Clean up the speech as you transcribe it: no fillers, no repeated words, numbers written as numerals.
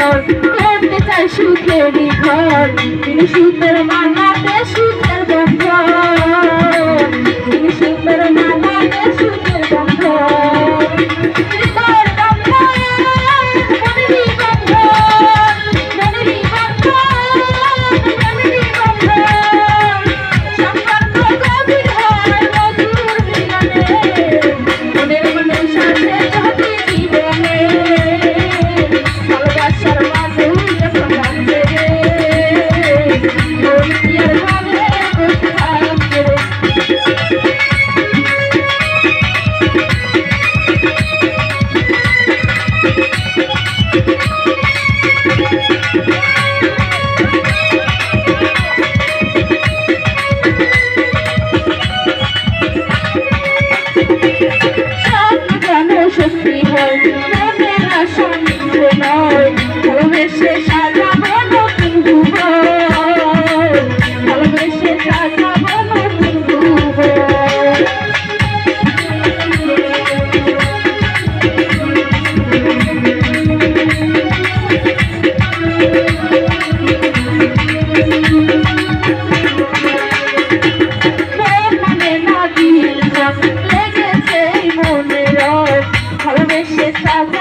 ঘর করতে চাই সুখেরই ঘর তিনি সুখের মালাতে সুখের গন্ধ তিনি সুখের মালাতে সুখের গন্ধ ভালোবেসে সাজাবো নতুন ভুবন ভালোবেসে সাজাবো নতুন ভুবন মানে না দিল লেগেছে মনে রব ভালোবেসে সাজাবো